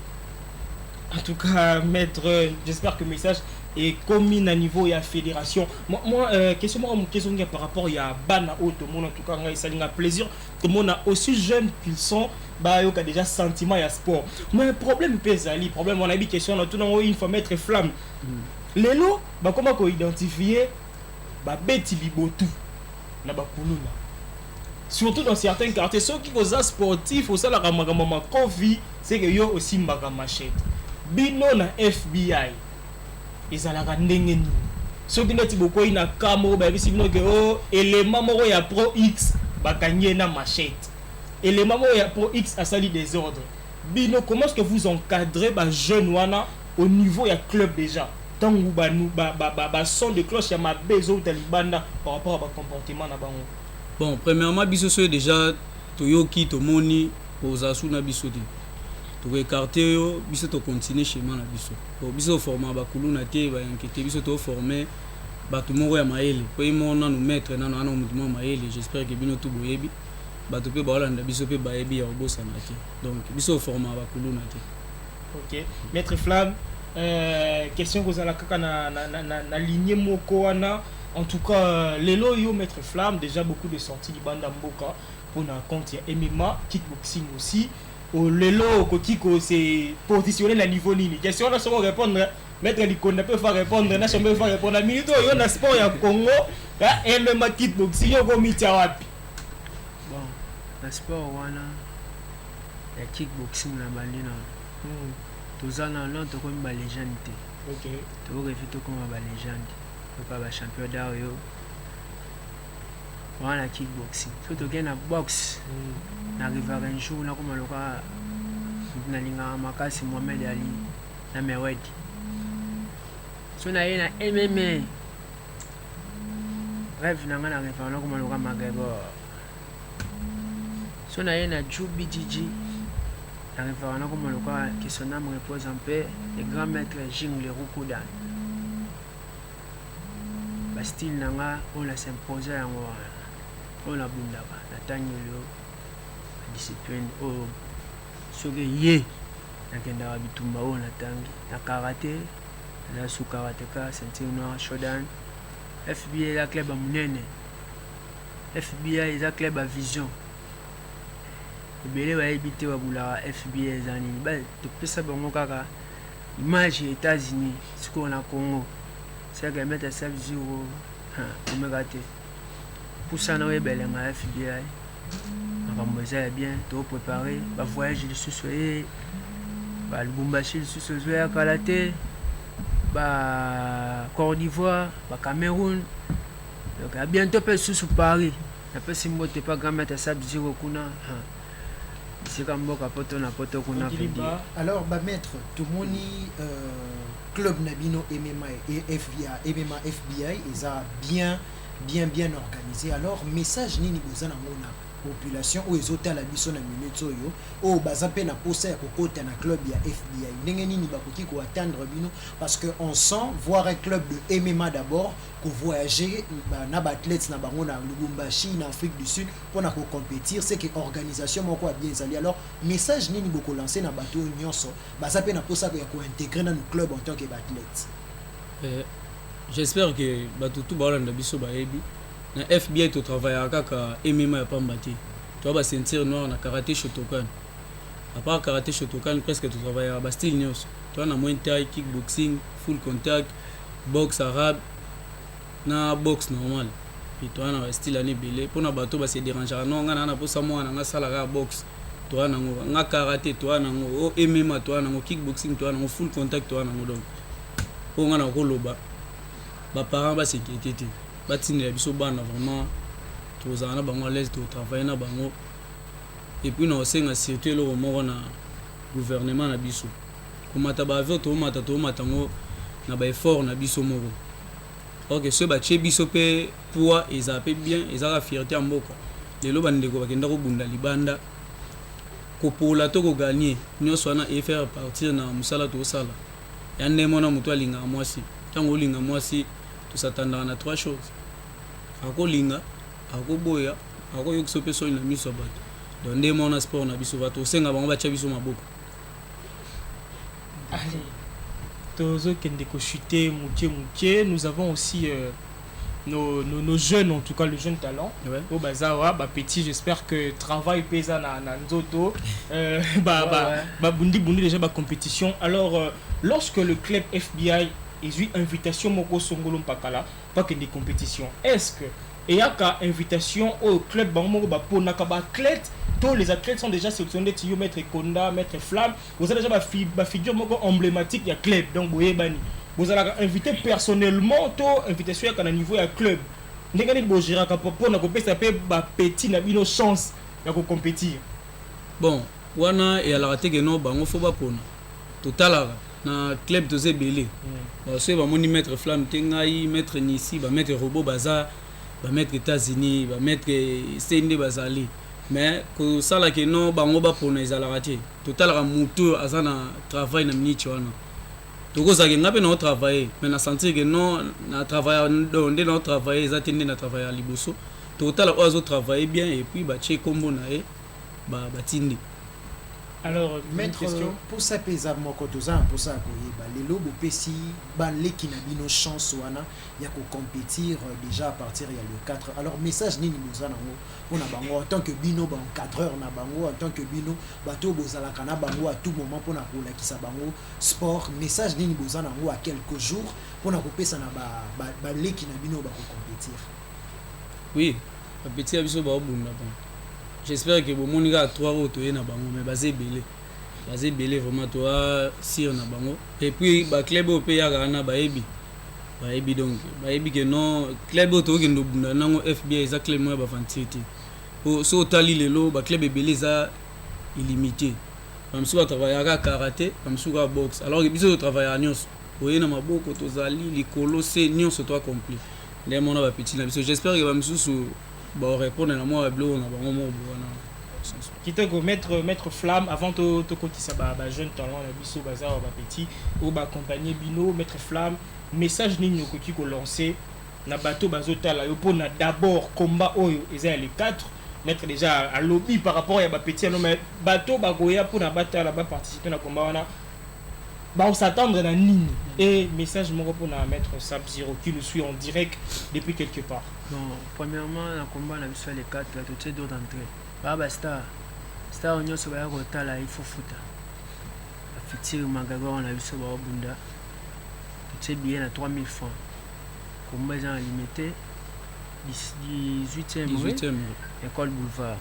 En tout cas, maître, j'espère que le message est commis à niveau de la fédération. Moi, question par rapport à Bana, tout le monde, en tout cas, ça a plaisir. Tout le monde a aussi jeune qu'ils sont, bah, il y a déjà sentiment et sport. Mais le problème, le problème, on a dit question, on a tout une fois mettre flamme. Les lots, bah, comment qu'on identifie, bah, bêti bibotou, là, bah, kuluna. Surtout dans certains quartiers, ceux qui sont sportifs, au sein de la ramagama confi, c'est que yo aussi machette. Bino na FBI ezalaka ndenge nini soki neti bokoyi na kamo bayebisi bino ke élément moko ya Pro X bakanye na machette, élément moko ya Pro X asali désordre. Bino, comment est-ce que vous encadrez ba jeune wana au niveau ya club déjà tangu ba son de cloche ya mabezo talibanda par rapport à ba comportement na bango? Bon, premièrement biso so déjà toyoki tomoni ozasu na biso te to écarter yo biso to continuer chemin na biso bon biso former ba kuluna te ba inquiéter biso to former ba tout moko ya maele po imona nous mettre na na mouvement maele. J'espère que bino tout boyebi ba to pe ba olanda biso pe ba yebi ya obosa na te donc biso former ba kuluna te. OK, maître Flamme, question que la kaka na lignée moko wana. En tout cas, lelo yo maître Flamme déjà beaucoup de sorties du banda mboka pour na compte ya MMA, kickboxing aussi. Au lelo kokiko c'est positionné à niveau nini. Question là sans répondre maître Likonda peut faire répondre na chambre faire répondre minute yo na sport ya Congo ya MMA kickboxing yo komita wapi? Bon, na sport wana ya kickboxing na balina. Tozana non to comme ba légende. OK. To refito comme ba légende. To pas ba champion d'Ario. Wana kickboxing. Surtout que na box. N'arrive un jour na comme loka na linga makasi Mohamed Ali na Mewed. So na yena MMA. Rêve na ngana arrive na comme loka Magregor. So na yena Jubi Gigi. Arrive na comme loka qui son âme repose en paix, le grand maître Jing le Rukudan. Bastille nanga on a s'imposer en on a bundaba na tanyolo discipline o soge ye nakenda bitumba o na tangi na karaté na su karateka ceinture noire Shodan. FBI la club munene, FBI la club à vision ebele ba ebité wa bula FBI zanini ba to pesa bango kaka image ya États-Unis siko na Congo c'est que mettre ça 0 on me gâté pour ça na ebele ma FBI makambo eza bien to préparer ba voyage le sous-soyer ba Lubumbashi le sous-soyer kalaté ba Côte d'Ivoire ba Cameroun donc à bientôt peut sous Paris na peut si moté pas grand mettre ça 0 kuna c'est comme boka poto na poto kuna pedi. Alors ba maître tout moni club nabino MMA et FBI MMA FBI eza bien organisé. Alors message nini bozana mona population ou ezota la biso na minute oyo o bazape na posa ya kokota na club ya FBI ndenge nini bakoki ko atteindre bino parce que on sent voir un club de MMA d'abord ko voyager na ba athlètes na bango na Lubumbashi na Afrique du Sud pour na ko compétir c'est que organisation moko a bien sali. Alors message nini boko lancer na bato nyonso bazape na posa ya ko intégrer na club en tant que athlète. J'espère que bato tout balanda biso ba ebi na FBI to travailler kaka MMA ya pambati to ba ceinture noire na karaté Shotokan. À part karaté Shotokan presque to travailler ba style nyos to na Muay Thai, kickboxing, full contact, boxe arabe na boxe normal et to na style ani belé pour na bato ba se déranger non ngana na posa mo na sala ga boxe to na ngo nga karaté to na ngo MMA to na ngo kickboxing to na ngo full contact to na ngo donc pour ngana ko loba ba parents ba sécurité batine biso bana vraiment tozana bango à l'aise de travailler na bango et puis na osenga surtout le moko na gouvernement na biso komata ba avion to mata ngo na ba effort na biso moko. OK ce ba che biso pe poids ezape bien ezaka fierté en mboka lelo bandeko bakenda ko bunda libanda ko pola to ko gagner nyonso na et faire partir na musala to sala yande mona mutu alinga mwasi tango linga mwasi to s'attendre à 3 choses. Ako linga, ako boya, ako yoksope so na miso bato. donc nde mona sport na biso bato osenga bango batia biso maboko. Allez, Tozo Kendeko chuté, Mouké, nous avons aussi nos jeunes, en tout cas le jeune talent. Ouais. Au Bazawa, petit, j'espère que travail pesa na Nzoto, Bundi déjà ba compétition. Alors, lorsque le club FBI a eu invitation Moko Songolo Mpakala, pas que des compétitions, est-ce que il y a une invitation au club Bango pour Nakaba athlète? Tous les athlètes sont déjà sélectionnés, Tio, Maître Konda, Maître Flamme. Vous avez déjà ma figure emblématique, il y a club, donc vous avez vous allez inviter personnellement, toute invitation à un niveau à club. Vous avez dit que ça peut petit, n'a chance de compétir. Bon, wana et à la raté que non, bango faut pas pour total na club de Zébélé. Parce que mon Maître Flamme, Tengaï, Maître Nissi, Maître Robot Baza, Maître États-Unis, Maître Sende Bazali. Mais que ça là que non bango ba pour les alaraté total ra muto azana travail na minute wana toko za kenga pe na travailler mais na sentir que non na travail dans notre travail ezatende na travail à liboso total ozo travailler bien et puis ba che kombo na e ba batindi. Alors, maître, pour ça, pesa mokotoza, pour ça, les lobes pesi, les qui n'ont pas chance, il y a qu'à compétir déjà à partir il y a le 4. Alors, message ni nous en tant que bino, en 4 heures, en tant que bino, bateau bozalakana bango à tout moment pour la qui sa bango sport, message ni nous en à quelques jours pour la couper ça na les qui n'ont bino compétir. Oui, petit abiso ba obunda bon. J'espère que mon gars 3 autres na bango mais basé belé vraiment toi sir na bango et puis ba club au pays na baebi donc baebi que non club auto qui ndo bunda nango FBI exactement ba fantiti pour so tali lelo ba club belé za illimité comme si on travaille à karaté comme si on boxe alors que biso travaille à nyos oyena maboko tozali likolo c'est nyos toi complet les mona ba petit na biso j'espère que ba msusu bon répondre à moi bleu on a bon moment qui te go mettre flamme avant to côté ça ba jeune talent la biso bazar ba petit ou ba accompagner bino mettre flamme message ni ko ki ko lancer na bateau bazota la yo pour na d'abord combat oyo eza les 4 mettre déjà à lobby par rapport à ba petit non mais bateau ba goya pour na battre là ba participer na combat wana ba on s'attendre na ligne et message mon pour na mettre Sab Zero qui nous suit en direct depuis quelque part. Bon, premièrement, le combat, on a vu les 4, là, tout est d'entrée. Baba Star, on y a ce qu'il il faut foutre. La fiture, Magago, on a vu ce Bunda. Tout est bien à 3000 francs. Combat, ils ont limité. 18e école Boulevard.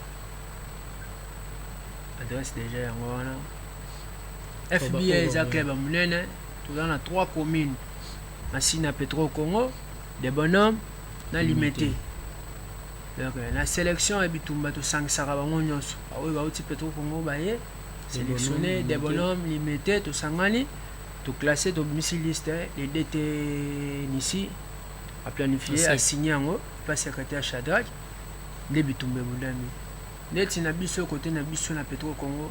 Adresse déjà, on a FBI, ils ont club à Mounene. Tout dans 3 communes. Assina Petro Congo, des bonhommes. Na limité donc la sélection et bitumba to 5 sarabango nyonso awe ba uti Petro Congo baye sélectionner des bonhommes limités to sangani to classer to missile liste les DT ici à planifier à signer ngo pas secrétaire Shadrach les bitumba bondami neti na biso côté na biso na Petro Congo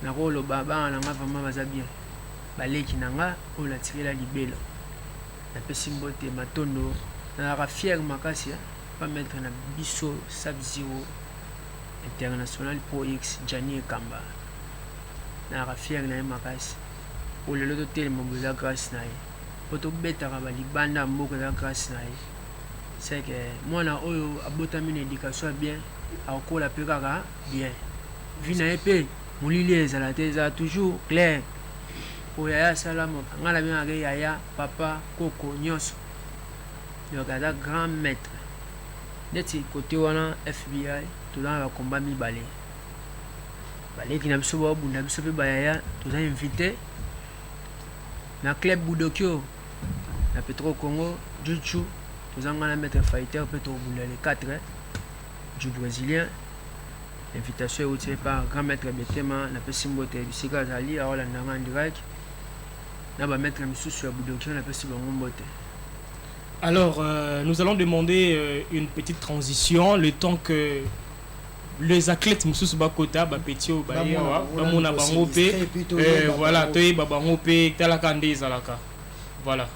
na rolo baba na nga vraiment baza bien baleki nanga o la tirer la libelo na pesimbote matondo na fier makasi pas mettre na biso Sab Zero international pour X Jani Kamba na fier na makasi o le loto tel mobuza grâce na poto beta ba libanda mboka za grâce na c'est que moi na oyo abota mine éducation bien akola pekaka bien vina épée molili ezala teza toujours clair o ya salamo ngala bien avec yaya papa koko nyonso le grand maître neti côté wana FBI tout dans le combat mi balé qui n'a pas bunda biso pe bayaya tout a invité na club Budokyo na Petro Congo Juju tout a ngana maître fighter peut bunda les 4 du brésilien invitation est par grand maître Betema na pesimbote bisika zali aola ndanga direct na ba maître misusu ya Budokyo na pesimbote mbote. Alors, nous allons demander une petite transition, le temps que les athlètes Moussous Bakota, Bapetio, Bayewa, Bamona Bangope, voilà, Toye Babangope, Talakande Zalaka. Voilà.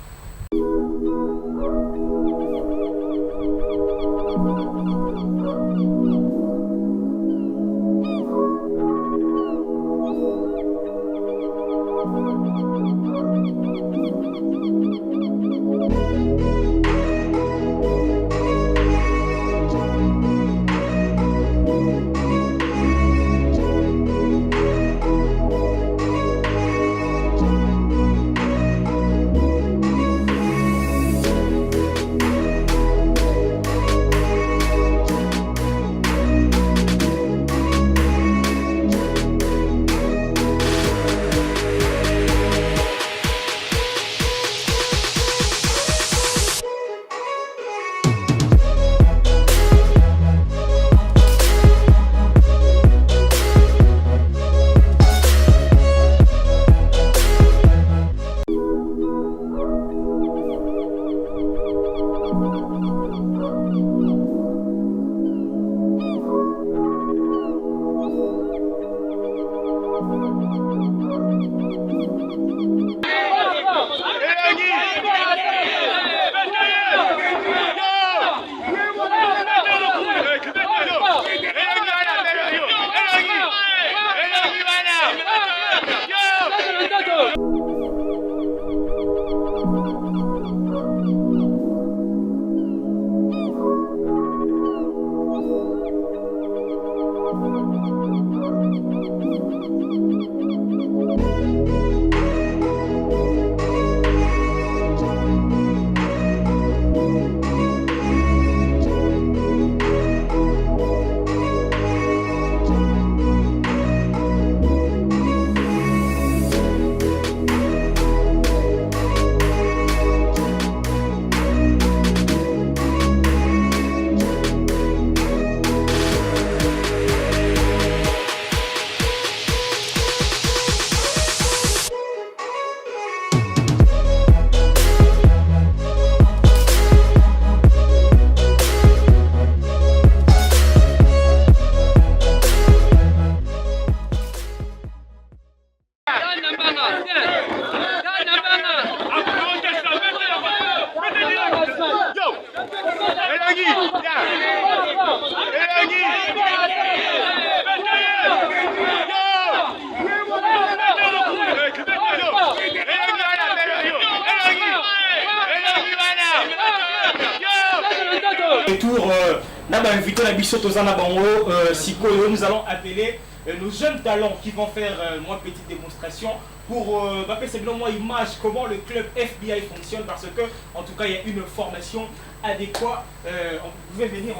invité la biso Tozana Bango, Sikoyo, nous allons appeler nos jeunes talents qui vont faire une petite démonstration pour c'est moi image comment le club FBI fonctionne parce que en tout cas il y a une formation adéquate. Vous pouvez venir,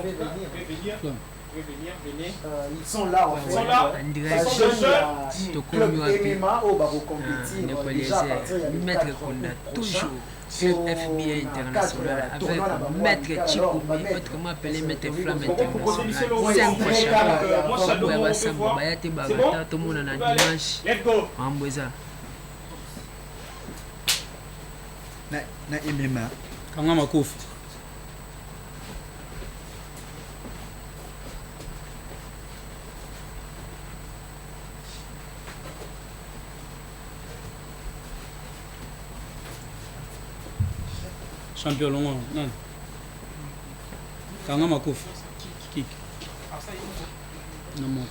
venez. Ils sont là en fait. Ils sont là. Ils sont jeunes. Club MMA au Baro compétit. Déjà à partir il y a toujours club FBI international avec Maître Chico, autrement appelé Maître Flamme international. 5 prochains. Ouais, ouais, ça va. Bayate Bagata, tout le monde en a dimanche. Let's go. Ambouza. Na MMA. Kanga Makouf. Champion Longo, non. Kanga Makouf. Kick. Non, mon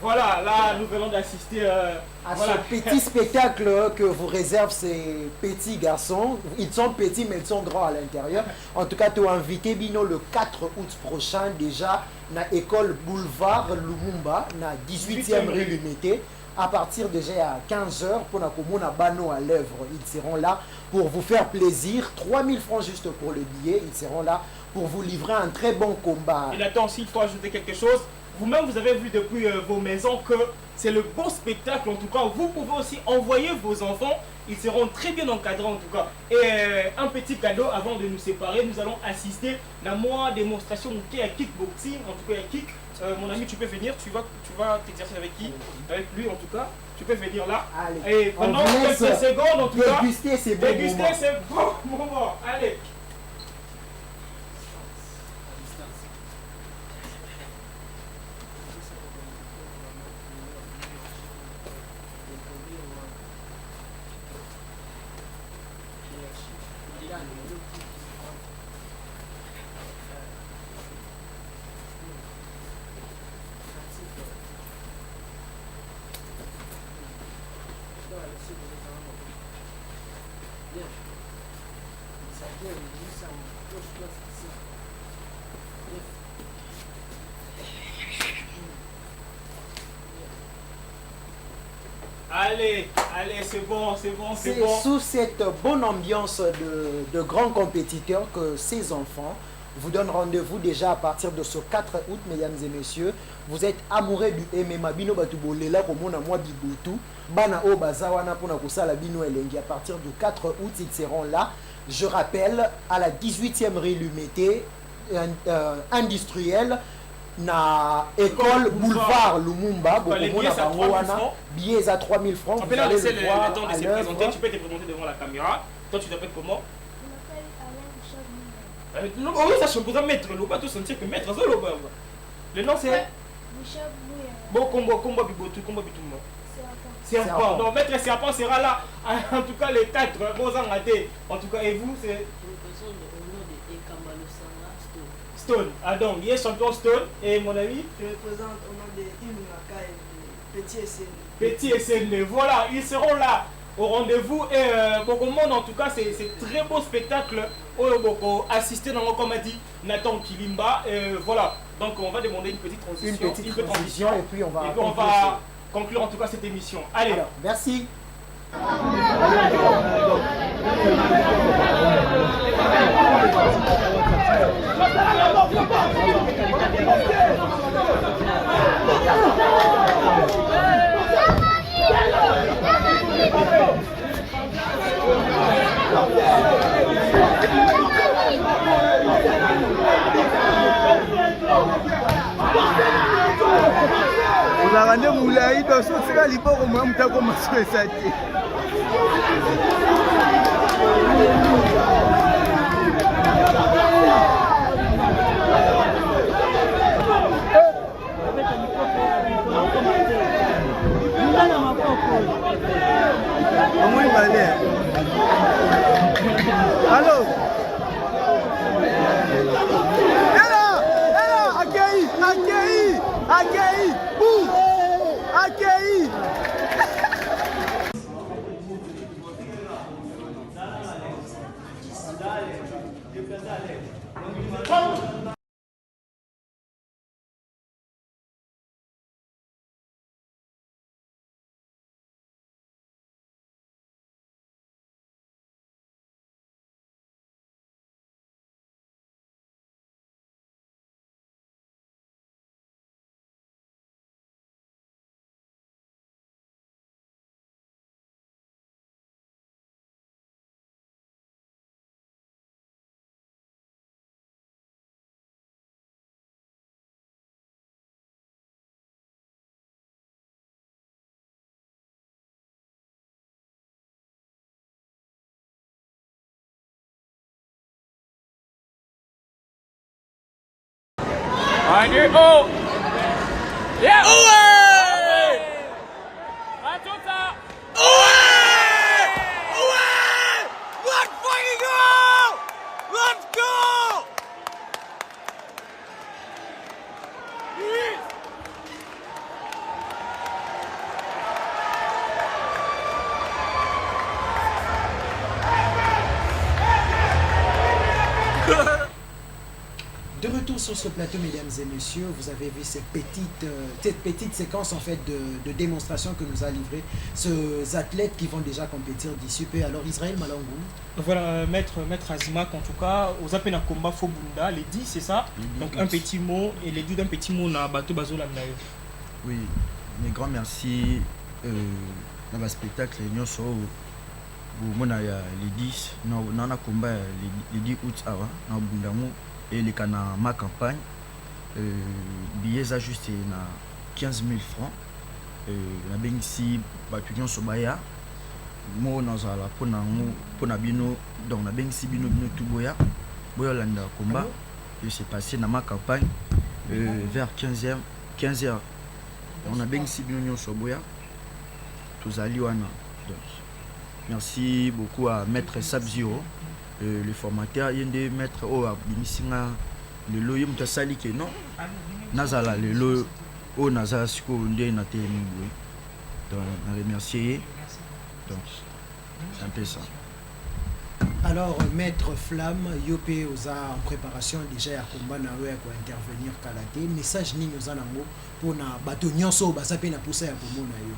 Voilà, là nous venons d'assister à ce petit spectacle que vous réservent ces petits garçons. Ils sont petits mais ils sont grands à l'intérieur. En tout cas, tu as invité Bino le 4 août prochain déjà na école Boulevard Lumumba, na 18e rue Lumité. À partir déjà à 15h pour la commune à Bano à l'œuvre. Ils seront là pour vous faire plaisir. 3000 francs juste pour le billet. Ils seront là pour vous livrer un très bon combat. Et attends, s'il faut ajouter quelque chose, vous-même vous avez vu depuis vos maisons que c'est le bon spectacle. En tout cas, vous pouvez aussi envoyer vos enfants. Ils seront très bien encadrés en tout cas. Et un petit cadeau avant de nous séparer, nous allons assister à la démonstration qui est à kickboxing, en tout cas à kick. Mon ami, tu peux venir, tu vas t'exercer avec qui? Avec lui en tout cas. Tu peux venir là. Allez, et pendant quelques secondes en tout cas. Déguster, c'est bon. Déguster, c'est bon moment. Allez. Allez, c'est bon. C'est sous cette bonne ambiance de grands compétiteurs que ces enfants vous donnent rendez-vous déjà à partir de ce 4 août, mesdames et messieurs. Vous êtes amoureux du MMA, bino batubolela comme on a moi bibutu, bana o bazawana pour la bino elengi. À partir du 4 août, ils seront là. Je rappelle, à la 18e rue Lumité, industrielle, na école Boulevard Lumumba, billets à 3000 francs. On peut leur laisser le temps de se présenter. Tu peux te présenter devant la caméra. Toi, tu t'appelles comment? Je m'appelle Alain Michel Mouya. Non, oui, ça se pose à maître. Le pas tout sentir que maître, ça le bas. Le nom c'est Michel Mouya. bon combat bibotu, combat bitumba. Serpent. Non, maître Serpent sera là. En tout cas, les 4 bons en raté. En tout cas, et vous, c'est Je représente au nom de Ekambalo Sanga Stone. Stone. Ah donc, il est champion Stone. Et mon ami? Je représente au nom de Ilunaka et de Petit SN. Petit et Sene. Voilà, ils seront là au rendez-vous. Et beaucoup de monde, en tout cas, c'est très beau spectacle. Beaucoup assisté dans comme a dit Nathan Kilimba. Voilà, donc on va demander une petite transition. Une petite transition et puis on va conclure en tout cas cette émission. Allez, alors, merci. ozalaka nde molai doso osika liboko moya moto akomasa esa te. omoi bale alo accueilli, boum, accueilli. On est haut. Yeah. Ouais. Attention. Ouais. Let's fucking go. Let's go. De retour sur ce plateau, mesdames et messieurs, vous avez vu cette petite séquence en fait de démonstration que nous a livré ces athlètes qui vont déjà compétir d'ici peu. Alors Israël Malangou. Voilà, maître Azimak, en tout cas, aux appels à combat Fobunda, les 10, c'est ça? Donc un petit mot, et les 2 d'un petit mot, na bateau bazo la mnayo. Oui, mes grands merci dans le spectacle, nous sommes les 10, nous avons combat les 10 août avant, nous avons et les canards ma campagne billets ajustés na 15 000 francs na bengi batunion sobaya mo na zala pona bino donc na bengi bino tout boya landa combat et c'est passé na ma campagne vers 15h on a bengi bino nyon soboya tous ali wana donc merci beaucoup à maître Sab-Zero le formateur yende maître o abimisinga le loye mutasali ke non nazala le lo o nazala siko nde na temi boy donc na remercier donc c'est un peu ça. Alors maître Flamme yopé oza en préparation déjà ya combat na we ko intervenir kalaté message nini oza nango pona bato nyonso basape na poussa ya komona yo.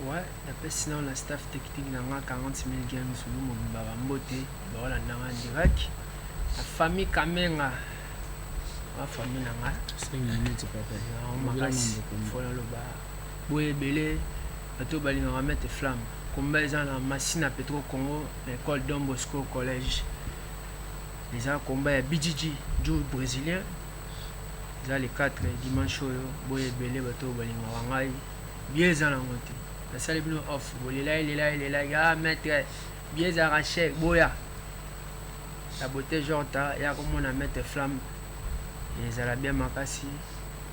Ouais, après sinon la staff technique dans 40 000 games sur le monde Babambote, voilà dans un direct. La famille Kamenga, la famille Nanga, 5 minutes papa. On masse, faut le bas. Boye belé, bateau bali on va mettre flamme. Combat ils ont la machine à Petro Congo, l'école Don Bosco collège. Les gens combat BJJ, Joe brésilien. Ils ont les 4 dimanche boye belé bateau bali on va bien en monter. La salle est off. Il est là, ah maître, biais arraché boya la beauté jorta ya komona mettre flamme ezala bien makasi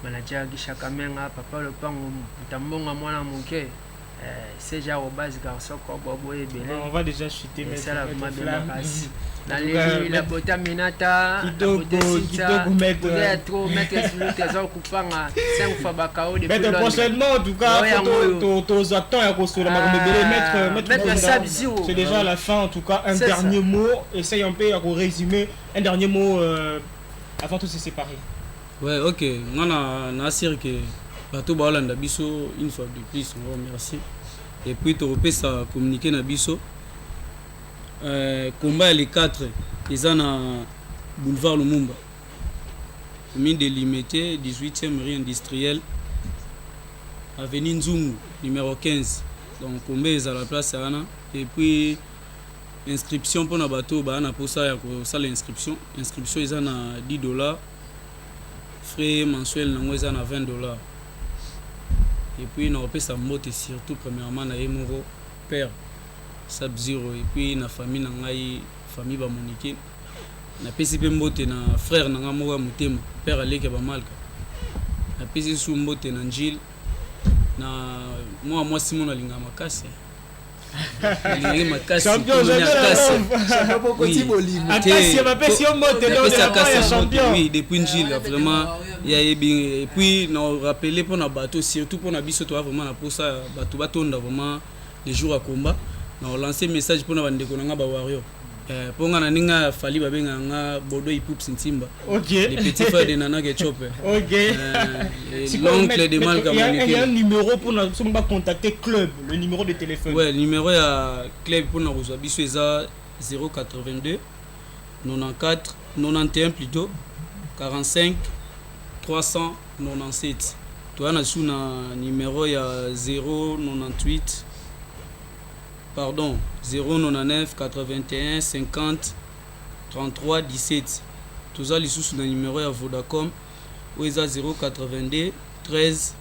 manager Gishaka Menga papa le pango mutambonga mwana moke c'est déjà au base garçon ko bobo ebele on va déjà chuter mais ça la makasi la beauté minata kitoko mettre trop mettre sur le trésor kupanga 5 fois bakao de mettre prochainement en tout cas tous attends ya kosola makomebele mettre c'est déjà la fin en tout cas un dernier mot essaye un peu à résumer un dernier mot avant de se séparer. Ouais, ok. On a assuré que bateau Baolanda Bisso, une fois de plus, on vous remercie. Et puis, tu repères ça communiquer na Bisso. Combat les 4, ils sont à boulevard Lumumba. Commune délimitée, 18e rue industrielle, avenue Nzungu, numéro 15. Donc, combat est à la place Anna. Et puis, inscription pour le bateau, pour ça, l'inscription. Inscription, ils sont à $10. Frais mensuels na mweza na $20. Et puis na opesa mbote surtout premièrement na Emoro père Sub-Zero et puis na famille na ngai famille ba Monique na pesi pe mbote na frère na ngamoka mutema père Aleke ba Malka na pesi su mbote na Njil na moi Simon alinga makasi champion oui depuis Njil vraiment et puis nous rappeler pour na bateau surtout pour na biso toi vraiment na pour ça bateau batonda vraiment les jours à combat na lancer message pour na bandeko na ba warrior pour nga ninga fali ba benga nga bodo ipup sintimba les petits frères de Nana Ketchup l'oncle de Malka Monique il y a un numéro pour nous contacter club le numéro de téléphone ouais le numéro ya club pour nous rejoindre biso eza 082 94 91 plutôt 45 397 toi na sous na numéro ya 098 pardon 099 81 50 33 17 tous les sous na numéro ya Vodacom ou eza 082 13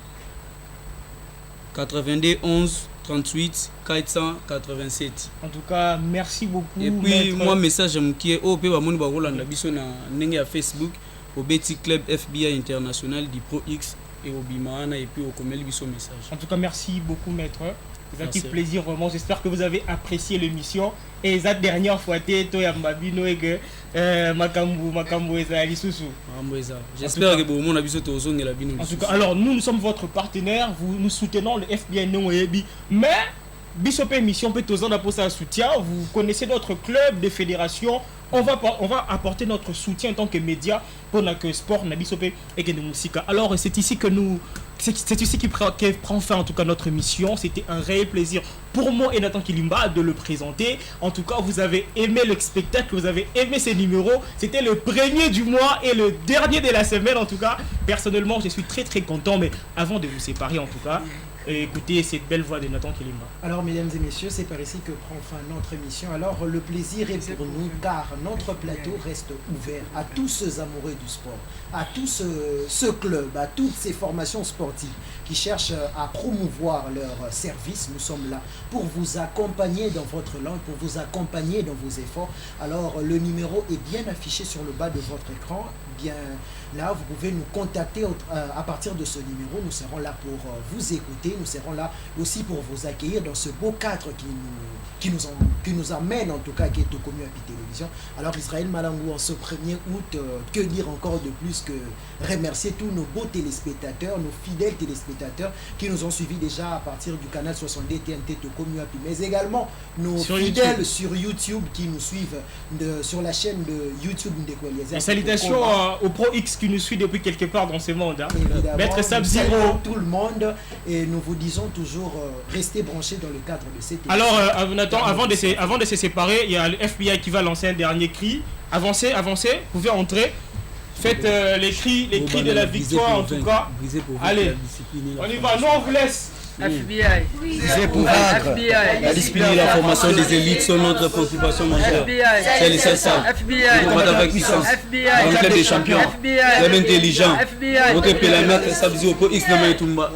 82 11 38 487. En tout cas, merci beaucoup. Et puis moi message qui est au pe ba moni ba Rolanda biso na ndenge ya Facebook au Betty Club FBI International du Pro X et au Bimana et puis au Komeli biso message. En tout cas, merci beaucoup maître. C'est un petit plaisir vraiment. J'espère que vous avez apprécié l'émission. Et la dernière fois, j'espère que vous avez bien. En tout cas, alors nous sommes votre partenaire. Nous soutenons le FBI Noébi. Mais Bissop émission peut tous en apporter un soutien. Vous connaissez notre club de fédération. On va apporter notre soutien en tant que média pour que sport Nabisopé et que musique. Alors c'est ici que c'est ici qui prend fin en tout cas notre mission. C'était un réel plaisir pour moi et Nathan Kilimba de le présenter. En tout cas, vous avez aimé le spectacle, vous avez aimé ces numéros. C'était le premier du mois et le dernier de la semaine. En tout cas, personnellement, je suis très très content. Mais avant de vous séparer, en tout cas, écoutez cette belle voix de Nathan Kilimba. Alors, mesdames et messieurs, c'est par ici que prend fin notre émission. Alors, le plaisir est pour nous car notre plateau reste ouvert à tous ceux amoureux du sport, à tous ce club, à toutes ces formations sportives qui cherchent à promouvoir leurs services. Nous sommes là pour vous accompagner dans votre langue, pour vous accompagner dans vos efforts. Alors, le numéro est bien affiché sur le bas de votre écran. Bien là, vous pouvez nous contacter à partir de ce numéro. Nous serons là pour vous écouter. Nous serons là aussi pour vous accueillir dans ce beau cadre qui nous amène en tout cas, qui est au Commu Happy Télévision. Alors Israël Malangou, en ce 1er août, que dire encore de plus que remercier tous nos beaux téléspectateurs, nos fidèles téléspectateurs qui nous ont suivis déjà à partir du canal 62 TNT de Commu Happy, mais également nos fidèles sur YouTube qui nous suivent sur la chaîne de YouTube Ndekweliezer. Salutations au Pro X qui nous suit depuis quelque part dans ce monde. Hein. Maître Sub-Zero, tout le monde, et nous vous disons toujours restez branchés dans le cadre de cette émission. Alors Nathan, avant de se séparer, il y a le FBI qui va lancer un dernier cri. Avancez, vous pouvez entrer. Faites les cris de la victoire en tout cas. Allez, on y va, nous on vous laisse. FBI. C'est pour vaincre. La discipline et la formation des élites sont notre préoccupation majeure. C'est les seuls ça. On combat avec puissance. Dans le club des champions. Club intelligent. Votre pélamètre, ça vous dit au X de Maïtoumba.